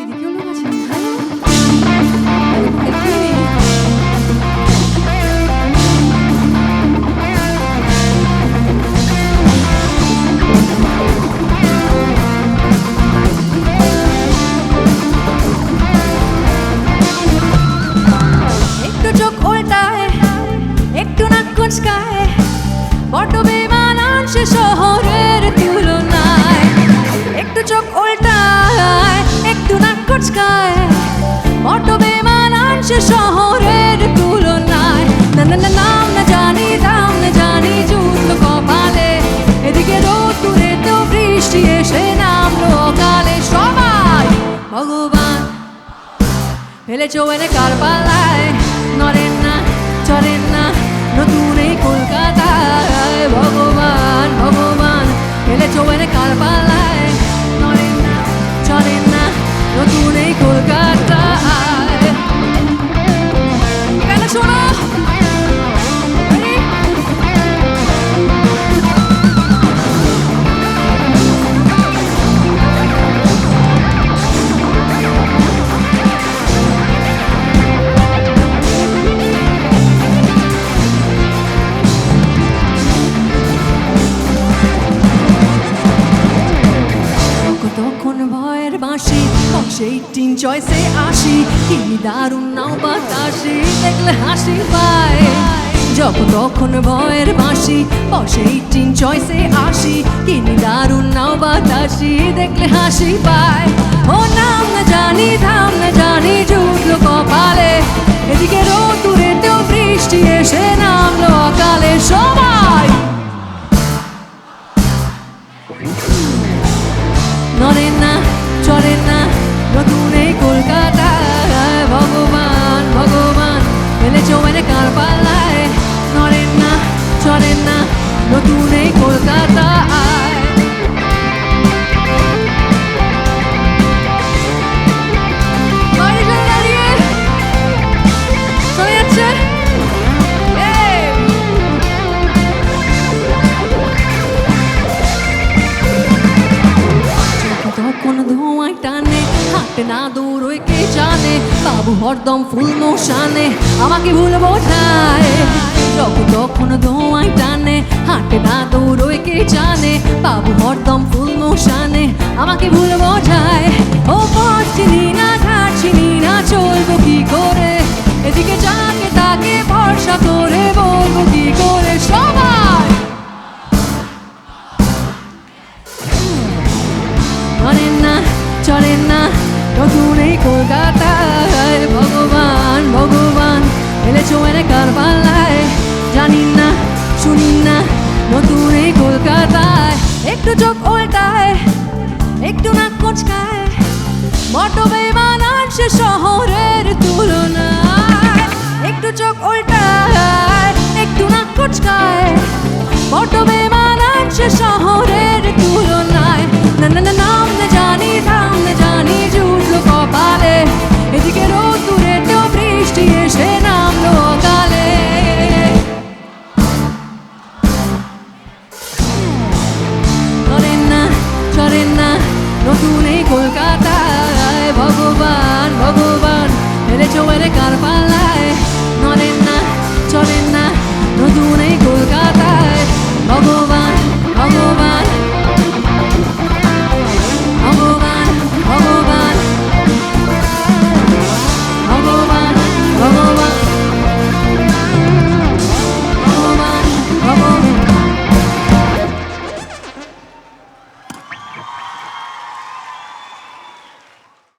এদিকেও লোক আছে। একটু চোখ উল্টায়, একটু নাক কুঁচকায়, বড্ড বেমানান সে শহরের তুলনায়। একটু চোখ উল্টায়, একটু নাক কুঁচকায়, বড্ড বেমানান সে শহরের তুলনায়। না না না নাম না জানি, দাম না জানি, জুটলো কপালে। এদিকে রোদ্দুরেতেও বৃষ্টি এসে নামলো অকালে। সবাই ভগবান ফেলেছো এনে কার পাল্লায়, নড়েন না চড়েন না নতুন এই কলকাতায়। ভগবান ভগবান ফেলেছো এনে কার পাল্লায়, নড়েন না চড়েন না নতুন এই কলকাতায়। এখানে শোনো তখন ভয়ের বাঁশি, সেই টিন চয়েসে আসি, কি দারুণ নাও বাতাসি, দেখলে হাসি পায়। যখন তখন ভয়ের বাঁশি, সেই টিন চয়েসে আসি, কি দারুণ নাও বাতাসি, দেখলে হাসি পায়। ও নাম না জানি, ধাম না জানি, জুটলো কপালে। এদিকে রোদ্দুরেতেও বৃষ্টি এসে নামলো অকালে। সবাই নড়েন না চড়েন না নতুন এই কলকাতায়। ভগবান ভগবান ফেলেছো এনে কার পাল্লায়, নড়েন না চড়েন না নতুন এই কলকাতায়। বাড়ি চলে দাঁড়িয়ে চলে যাচ্ছে। তখন ধোঁয়ায় টানে, হাঁটে না দৌড়োয় কে জানে, বাবু হরদম ফুল মোশানে আমাকে ভুল বোঝায়। যখন তখন ধোঁয়ায় টানে, হাঁটে না দৌড়োয় কে জানে, বাবু হরদম ফুল মোশানে আমাকে ভুল বোঝায়। ও পথ চিনি না, ঘাট চিনি না, চলবো কি করে, এদিকে যাকে তাকে ভরসা করে বলবো কি করে। সবাই নড়েন না চড়েন না নতুন এই কলকাতায়। ভগবান ভগবান ফেলেছো এনে কার পাল্লায়, জানিন না শুনিন না নতুন এই কলকাতায়। একটু চোখ উল্টায়, একটু নাক কুঁচকায়, বড্ড বেমানান সে শহরের তুলনায়। একটু চোখ উল্টায়, একটু নাক কুঁচকায়, বড্ড বেমানান সে শহরের